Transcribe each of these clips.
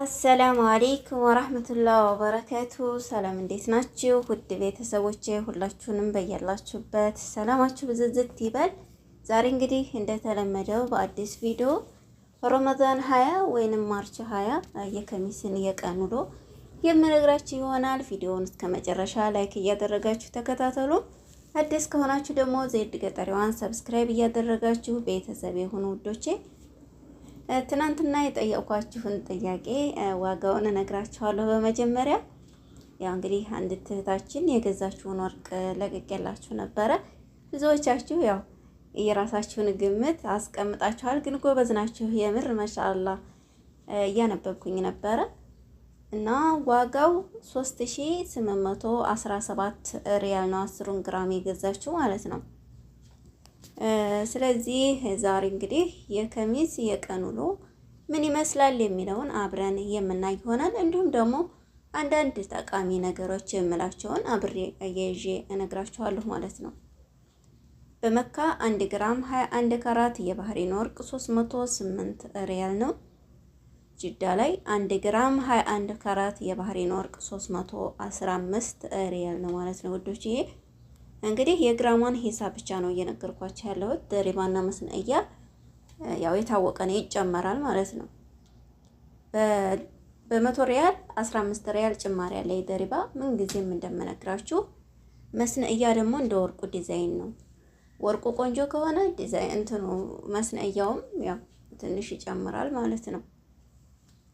አሰላሙ አለይኩም ወራህመቱላሂ ወበረካቱ። ሰላም እንዴት ናችሁ? ውድ ቤተሰቦቼ ሁላችሁንም በያላችሁበት ሰላማችሁ ብዝዝት ይበል። ዛሬ እንግዲህ እንደተለመደው በአዲስ ቪዲዮ ረመዳን 20 ወይንም ማርች 20 የከሚስን የቀን ውሎ የምነግራችሁ ይሆናል። ቪዲዮውን እስከ መጨረሻ ላይክ እያደረጋችሁ ተከታተሉ። አዲስ ከሆናችሁ ደግሞ ዜድ ገጠሪዋን ሰብስክራይብ እያደረጋችሁ ቤተሰብ የሆኑ ውዶቼ ትናንትና የጠየኳችሁን ጥያቄ ዋጋውን እነግራችኋለሁ። በመጀመሪያ ያው እንግዲህ አንድ እህታችን የገዛችሁን ወርቅ ለቅቄላችሁ ነበረ። ብዙዎቻችሁ ያው የራሳችሁን ግምት አስቀምጣችኋል፣ ግን ጎበዝ ናችሁ የምር ማሻአላህ። እያነበብኩኝ ነበረ እና ዋጋው 3817 ሪያል ነው 10 ግራም የገዛችሁ ማለት ነው። ስለዚህ ዛሬ እንግዲህ የከሚስ የቀን ውሎ ምን ይመስላል የሚለውን አብረን የምናይ ይሆናል። እንዲሁም ደግሞ አንዳንድ ጠቃሚ ነገሮች የምላቸውን አብሬ እየይዤ እነግራችኋለሁ ማለት ነው። በመካ 1 ግራም 21 ካራት የባህሪን ወርቅ 308 ሪያል ነው። ጅዳ ላይ 1 ግራም 21 ካራት የባህሪን ወርቅ 315 ሪያል ነው ማለት ነው ውዶች። እንግዲህ የግራሟን ሂሳብ ብቻ ነው እየነገርኳችሁ ያለሁት። ደሪባና መስነእያ ያው የታወቀ ነው ይጨመራል ማለት ነው። በመቶ ሪያል 15 ሪያል ጭማሪ ያለ የደሪባ ምን ጊዜም እንደምነግራችሁ። መስነእያ ደግሞ እንደ ወርቁ ዲዛይን ነው። ወርቁ ቆንጆ ከሆነ ዲዛይን እንትኑ መስነእያውም ያው ትንሽ ይጨምራል ማለት ነው።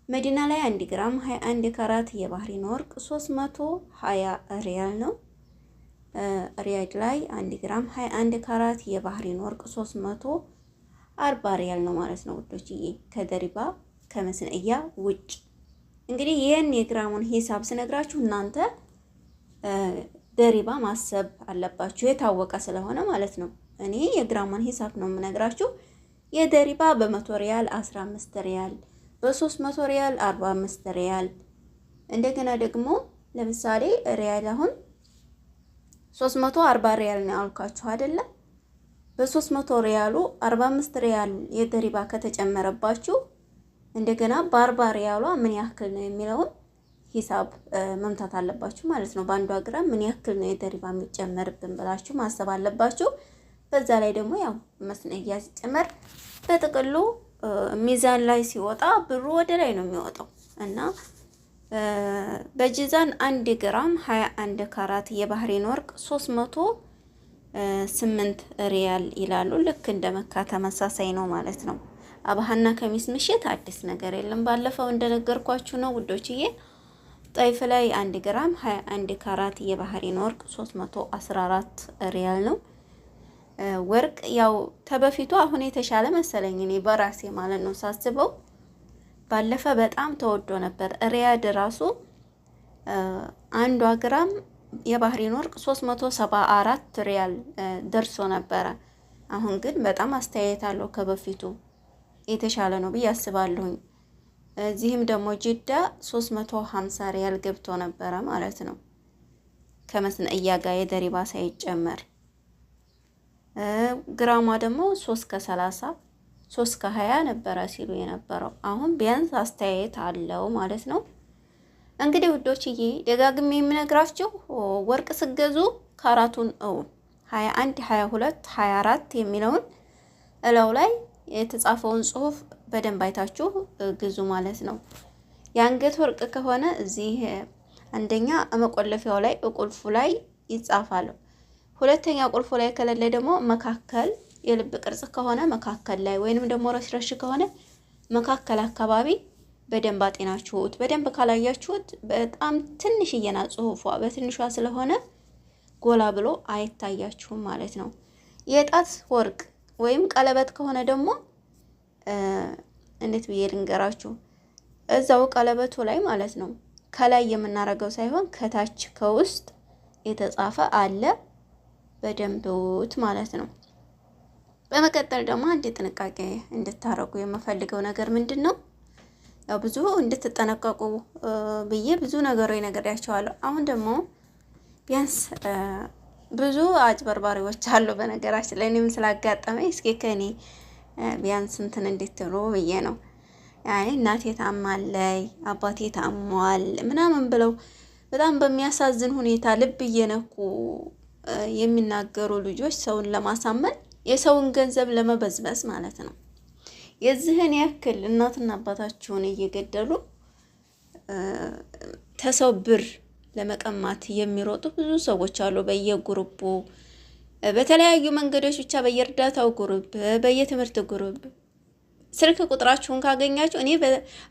መዲና ላይ 1 ግራም 21 ካራት የባህሪን ወርቅ 320 ሪያል ነው። ሪያድ ላይ 1 ግራም 21 ካራት የባህሪን ወርቅ 340 ሪያል ነው ማለት ነው ውዶችዬ፣ ከደሪባ ከመስነእያ ውጭ። እንግዲህ ይህን የግራሙን ሂሳብ ስነግራችሁ እናንተ ደሪባ ማሰብ አለባችሁ የታወቀ ስለሆነ ማለት ነው። እኔ የግራሙን ሂሳብ ነው የምነግራችሁ። የደሪባ በ100 ሪያል 15 ሪያል፣ በ300 ሪያል 45 ሪያል። እንደገና ደግሞ ለምሳሌ ሪያል አሁን 340 ሪያል ነው ያልኳችሁ አይደለ? በ300 ሪያሉ 45 ሪያል የደሪባ ከተጨመረባችሁ እንደገና በ40 ሪያሏ ምን ያክል ነው የሚለውን ሂሳብ መምታት አለባችሁ ማለት ነው። በአንዷ ግራም ምን ያክል ነው የደሪባ የሚጨመርብን ብላችሁ ማሰብ አለባችሁ። በዛ ላይ ደግሞ ያው መስነእያ ሲጨመር በጥቅሉ ሚዛን ላይ ሲወጣ ብሩ ወደ ላይ ነው የሚወጣው እና በጂዛን 1 ግራም 21 ካራት የባህሪን ወርቅ 308 ሪያል ይላሉ። ልክ እንደ መካ ተመሳሳይ ነው ማለት ነው። አባሃና ከሚስ ምሽት አዲስ ነገር የለም። ባለፈው እንደነገርኳችሁ ነው ውዶችዬ። ጣይፍ ላይ 1 ግራም 21 ካራት የባህሪን ወርቅ 314 ሪያል ነው። ወርቅ ያው ተበፊቱ አሁን የተሻለ መሰለኝ እኔ በራሴ ማለት ነው ሳስበው። ባለፈ በጣም ተወዶ ነበር። ሪያድ ራሱ 1 ግራም የባህሪን ወርቅ 374 ሪያል ደርሶ ነበረ። አሁን ግን በጣም አስተያየት አለው፣ ከበፊቱ የተሻለ ነው ብዬ አስባለሁኝ። እዚህም ደግሞ ጅዳ 350 ሪያል ገብቶ ነበረ ማለት ነው፣ ከመስነእያ ጋር የደሪባ ሳይጨመር። ግራሟ ደግሞ 3 ከ30 3 ከ20 ነበረ ሲሉ የነበረው። አሁን ቢያንስ አስተያየት አለው ማለት ነው። እንግዲህ ውዶችዬ ደጋግሜ የምነግራችሁ ወርቅ ስገዙ ካራቱን 21 22 24 የሚለውን እላው ላይ የተጻፈውን ጽሑፍ በደንብ አይታችሁ ግዙ ማለት ነው። የአንገት ወርቅ ከሆነ እዚህ አንደኛ መቆለፊያው ላይ ቁልፉ ላይ ይጻፋል። ሁለተኛ ቁልፉ ላይ ከሌለ ደግሞ መካከል የልብ ቅርጽ ከሆነ መካከል ላይ ወይንም ደግሞ ረሽረሽ ከሆነ መካከል አካባቢ በደንብ አጤናችሁት። በደንብ ካላያችሁት በጣም ትንሽዬ ናት ጽሑፏ፣ በትንሿ ስለሆነ ጎላ ብሎ አይታያችሁም ማለት ነው። የጣት ወርቅ ወይም ቀለበት ከሆነ ደግሞ እንዴት ብዬ ልንገራችሁ፣ እዛው ቀለበቱ ላይ ማለት ነው ከላይ የምናረገው ሳይሆን ከታች ከውስጥ የተጻፈ አለ። በደንብውት ማለት ነው። በመቀጠል ደግሞ አንድ ጥንቃቄ እንድታረጉ የምፈልገው ነገር ምንድን ነው? ያው ብዙ እንድትጠነቀቁ ብዬ ብዙ ነገሮች ነግሬያቸዋለሁ። አሁን ደግሞ ቢያንስ ብዙ አጭበርባሪዎች አሉ በነገራችን ላይ እኔም ስላጋጠመኝ እስኪ ከኔ ቢያንስ እንትን እንድትሉ ብዬ ነው። ያኔ እናቴ ታማለይ አባቴ ታሟል ምናምን ብለው በጣም በሚያሳዝን ሁኔታ ልብ እየነኩ የሚናገሩ ልጆች ሰውን ለማሳመን የሰውን ገንዘብ ለመበዝበዝ ማለት ነው። የዚህን ያክል እናትና አባታቸውን እየገደሉ ተሰው ብር ለመቀማት የሚሮጡ ብዙ ሰዎች አሉ። በየግሩፑ በተለያዩ መንገዶች ብቻ በየእርዳታው ግሩፕ፣ በየትምህርት ግሩፕ ስልክ ቁጥራችሁን ካገኛችሁ እኔ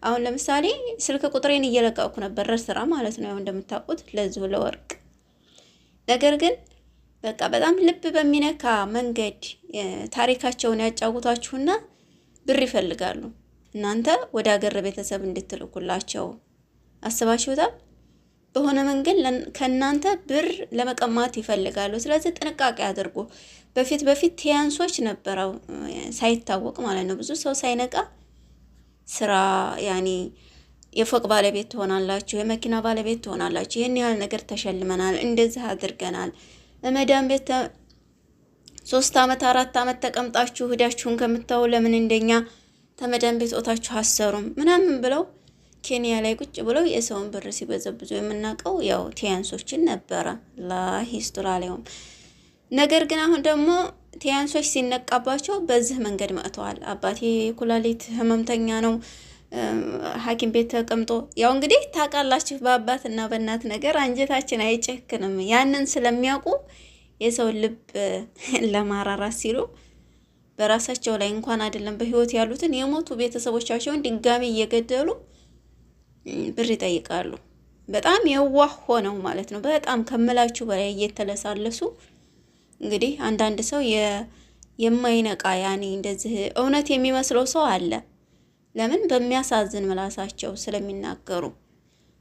አሁን ለምሳሌ ስልክ ቁጥሬን እየለቀቅኩ ነበር ስራ ማለት ነው፣ ያው እንደምታውቁት ለዚሁ ለወርቅ። ነገር ግን በቃ በጣም ልብ በሚነካ መንገድ ታሪካቸውን ያጫውታችሁና ብር ይፈልጋሉ። እናንተ ወደ ሀገር ቤተሰብ እንድትልኩላቸው አስባችሁታል። በሆነ መንገድ ከእናንተ ብር ለመቀማት ይፈልጋሉ። ስለዚህ ጥንቃቄ አድርጉ። በፊት ቲያንሶች ነበረው ሳይታወቅ ማለት ነው፣ ብዙ ሰው ሳይነቃ ስራ ያኔ የፎቅ ባለቤት ትሆናላችሁ፣ የመኪና ባለቤት ትሆናላችሁ፣ ይህን ያህል ነገር ተሸልመናል፣ እንደዚህ አድርገናል፣ መዳም ቤት 3 አመት 4 አመት ተቀምጣችሁ ሂዳችሁን ከምታው ለምን እንደኛ ተመዳም ቤት ወጣችሁ አሰሩም ምናምን ብለው ኬንያ ላይ ቁጭ ብለው የሰውን ብር ሲበዘብዙ የምናውቀው ያው ቲያንሶችን ነበረ። አላህ ይስጥር አለይሁም። ነገር ግን አሁን ደግሞ ቲያንሶች ሲነቃባቸው በዚህ መንገድ መጥተዋል። አባቴ ኩላሊት ህመምተኛ ነው፣ ሐኪም ቤት ተቀምጦ ያው እንግዲህ ታውቃላችሁ፣ በአባትና በእናት ነገር አንጀታችን አይጨክንም። ያንን ስለሚያውቁ የሰው ልብ ለማራራት ሲሉ በራሳቸው ላይ እንኳን አይደለም በህይወት ያሉትን የሞቱ ቤተሰቦቻቸውን ድጋሚ እየገደሉ ብር ይጠይቃሉ። በጣም የዋህ ሆነው ማለት ነው። በጣም ከምላችሁ በላይ እየተለሳለሱ እንግዲህ አንዳንድ ሰው የማይነቃ ያኔ እንደዚህ እውነት የሚመስለው ሰው አለ። ለምን በሚያሳዝን ምላሳቸው ስለሚናገሩ።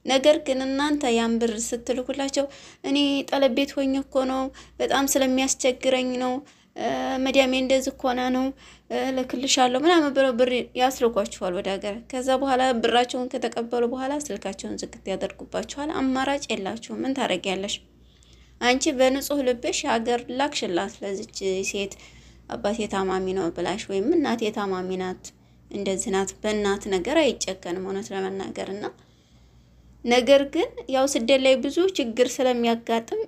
ነገር ግን እናንተ ያን ብር ስትልኩላቸው እኔ ጠለቤት ሆኜ እኮ ነው፣ በጣም ስለሚያስቸግረኝ ነው፣ መዲያሜ እንደዚህ ኮና ነው ልክልሻለሁ ምናምን ብለው ብር ያስልኳችኋል ወደ ሀገር። ከዛ በኋላ ብራቸውን ከተቀበሉ በኋላ ስልካቸውን ዝግት ያደርጉባችኋል። አማራጭ የላችሁም። ምን ታረጊያለሽ? አንቺ በንጹህ ልብሽ ሀገር ላክሽላት ለዚች ሴት አባቴ ታማሚ ነው ብላሽ፣ ወይም እናቴ ታማሚ ናት እንደዚህ ናት። በእናት ነገር አይጨከንም እውነት ለመናገርና ነገር ግን ያው ስደት ላይ ብዙ ችግር ስለሚያጋጥም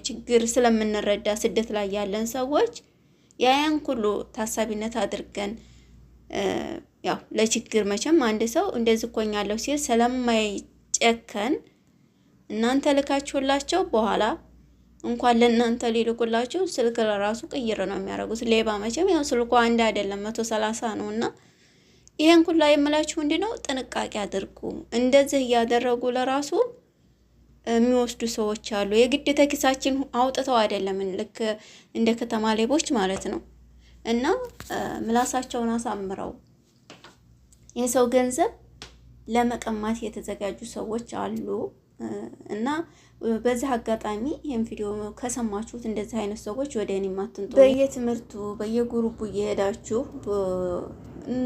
ችግር ስለምንረዳ ስደት ላይ ያለን ሰዎች ያን ሁሉ ታሳቢነት አድርገን ያው ለችግር መቼም አንድ ሰው እንደዚህ ኮኛለሁ ሲል ስለማይጨከን እናንተ ልካችሁላቸው በኋላ እንኳን ለእናንተ ሊልኩላችሁ ስልክ ለራሱ ቅይር ነው የሚያደርጉት። ሌባ መቼም ያው ስልኩ አንድ አይደለም 130 ነውና ይሄን ሁሉ የምላችሁ ምንድነው ጥንቃቄ አድርጉ። እንደዚህ እያደረጉ ለራሱ የሚወስዱ ሰዎች አሉ። የግድ ተኪሳችን አውጥተው አይደለም ልክ እንደ ከተማ ሌቦች ማለት ነው። እና ምላሳቸውን አሳምረው የሰው ገንዘብ ለመቀማት የተዘጋጁ ሰዎች አሉ። እና በዚህ አጋጣሚ ይሄን ቪዲዮ ከሰማችሁት እንደዚህ አይነት ሰዎች ወደ እኔ ማትንጡ። በየትምህርቱ በየግሩፑ እየሄዳችሁ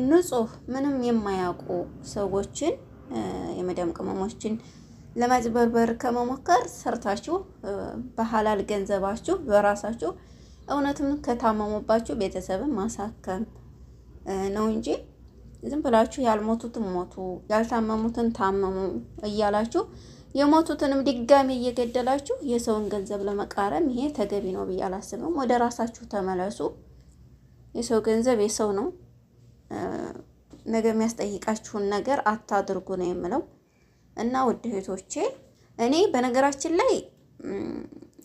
ንጹህ ምንም የማያውቁ ሰዎችን የመዳም ቅመሞችን ለማጭበርበር ከመሞከር ሰርታችሁ በሐላል ገንዘባችሁ በራሳችሁ እውነትም ከታመሙባችሁ ቤተሰብን ማሳከም ነው እንጂ ዝም ብላችሁ ያልሞቱትን ሞቱ ያልታመሙትን ታመሙ እያላችሁ የሞቱትንም ድጋሚ እየገደላችሁ የሰውን ገንዘብ ለመቃረም ይሄ ተገቢ ነው ብዬ አላስብም። ወደ ራሳችሁ ተመለሱ። የሰው ገንዘብ የሰው ነው። ነገ የሚያስጠይቃችሁን ነገር አታድርጉ ነው የምለው። እና ውድ እህቶቼ እኔ በነገራችን ላይ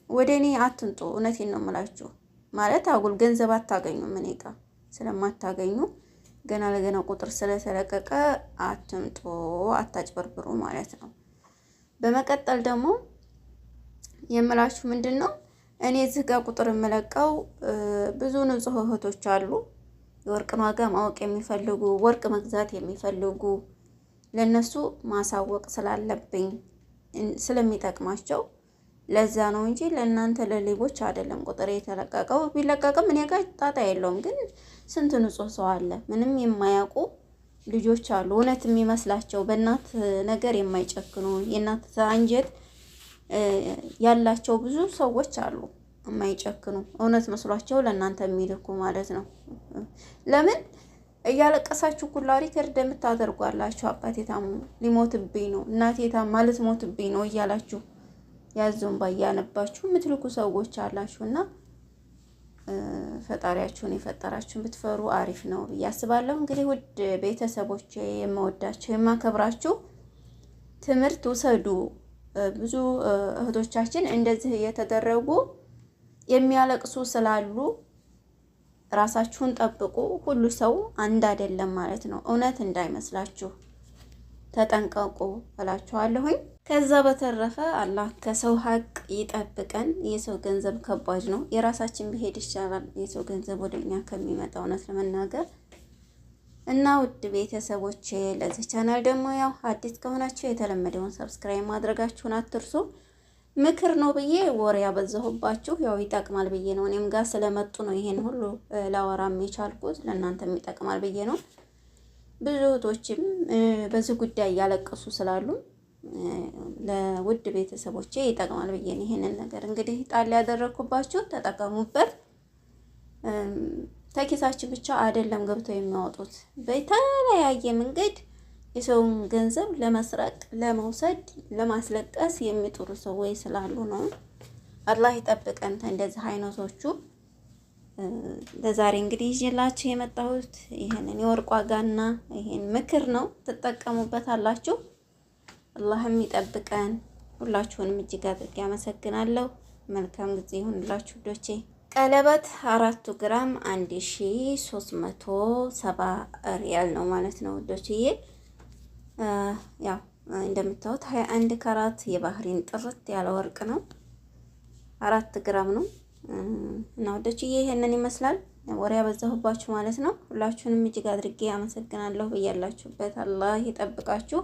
ወደ እኔ አትንጡ። እውነቴን ነው የምላችሁ። ማለት አጉል ገንዘብ አታገኙም። እኔ ጋር ስለማታገኙ ገና ለገና ቁጥር ስለተለቀቀ አትምጡ፣ አታጭበርብሩ ማለት ነው። በመቀጠል ደግሞ የምላችሁ ምንድነው እኔ እዚህ ጋር ቁጥር የምለቀው ብዙ ንጹህ እህቶች አሉ የወርቅን ዋጋ ማወቅ የሚፈልጉ ወርቅ መግዛት የሚፈልጉ ለነሱ ማሳወቅ ስላለብኝ ስለሚጠቅማቸው ለዛ ነው እንጂ ለእናንተ ለሌቦች አይደለም ቁጥር የተለቀቀው። ቢለቀቅም እኔ ጋር ጣጣ የለውም። ግን ስንት ንጹህ ሰው አለ ምንም የማያውቁ ልጆች አሉ እውነት የሚመስላቸው በእናት ነገር የማይጨክኑ የእናት አንጀት ያላቸው ብዙ ሰዎች አሉ የማይጨክኑ እውነት መስሏቸው ለእናንተ የሚልኩ ማለት ነው። ለምን እያለቀሳችሁ ኩላ ሪከርድ የምታደርጓላችሁ አባቴ ታሙ ሊሞትብኝ ነው፣ እናቴ ታማ ልትሞትብኝ ነው እያላችሁ ያዞን ባያነባችሁ የምትልኩ ሰዎች አላችሁና ፈጣሪያችሁን የፈጠራችሁን ብትፈሩ አሪፍ ነው ብዬ አስባለሁ። እንግዲህ ውድ ቤተሰቦቼ የማወዳችሁ የማከብራችሁ ትምህርት ውሰዱ። ብዙ እህቶቻችን እንደዚህ እየተደረጉ የሚያለቅሱ ስላሉ ራሳችሁን ጠብቁ። ሁሉ ሰው አንድ አይደለም ማለት ነው። እውነት እንዳይመስላችሁ ተጠንቀቁ እላችኋለሁኝ። ከዛ በተረፈ አላህ ከሰው ሀቅ ይጠብቀን። የሰው ገንዘብ ከባድ ነው። የራሳችን ቢሄድ ይሻላል የሰው ገንዘብ ወደኛ ከሚመጣ እውነት ለመናገር እና ውድ ቤተሰቦቼ ለዚህ ቻናል ደግሞ ያው አዲስ ከሆናችሁ የተለመደውን ሰብስክራይብ ማድረጋችሁን አትርሱ። ምክር ነው ብዬ ወሬ ያበዛሁባችሁ ያው ይጠቅማል ብዬ ነው። እኔም ጋር ስለመጡ ነው ይሄን ሁሉ ላወራም የቻልኩት ለእናንተም ይጠቅማል ብዬ ነው። ብዙ እህቶችም በዚህ ጉዳይ እያለቀሱ ስላሉ ለውድ ቤተሰቦቼ ይጠቅማል ብዬ ነው ይሄንን ነገር እንግዲህ ጣል ያደረኩባችሁ። ተጠቀሙበት። ተኪሳችሁ ብቻ አይደለም ገብተው የሚያወጡት በተለያየ መንገድ የሰውን ገንዘብ ለመስረቅ፣ ለመውሰድ፣ ለማስለቀስ የሚጥሩ ሰዎች ስላሉ ነው። አላህ ይጠብቀን እንደዚህ አይነቶቹ። ለዛሬ እንግዲህ ይዤላችሁ የመጣሁት ይሄንን የወርቅ ዋጋና ይሄን ምክር ነው። ትጠቀሙበታላችሁ። አላህም ይጠብቀን። ሁላችሁንም እጅግ አድርጌ አመሰግናለሁ። መልካም ጊዜ ይሁንላችሁ ዶቼ። ቀለበት 4 ግራም 1370 ሪያል ነው ማለት ነው ዶችዬ። ያው እንደምታዩት 21 ካራት የባህሪን ጥርት ያለ ወርቅ ነው። 4 ግራም ነው እና ወደችዬ ይሄንን ይመስላል። ወሬ ያበዛሁባችሁ ማለት ነው። ሁላችሁንም እጅግ አድርጌ አመሰግናለሁ። በያላችሁበት አላህ ይጠብቃችሁ።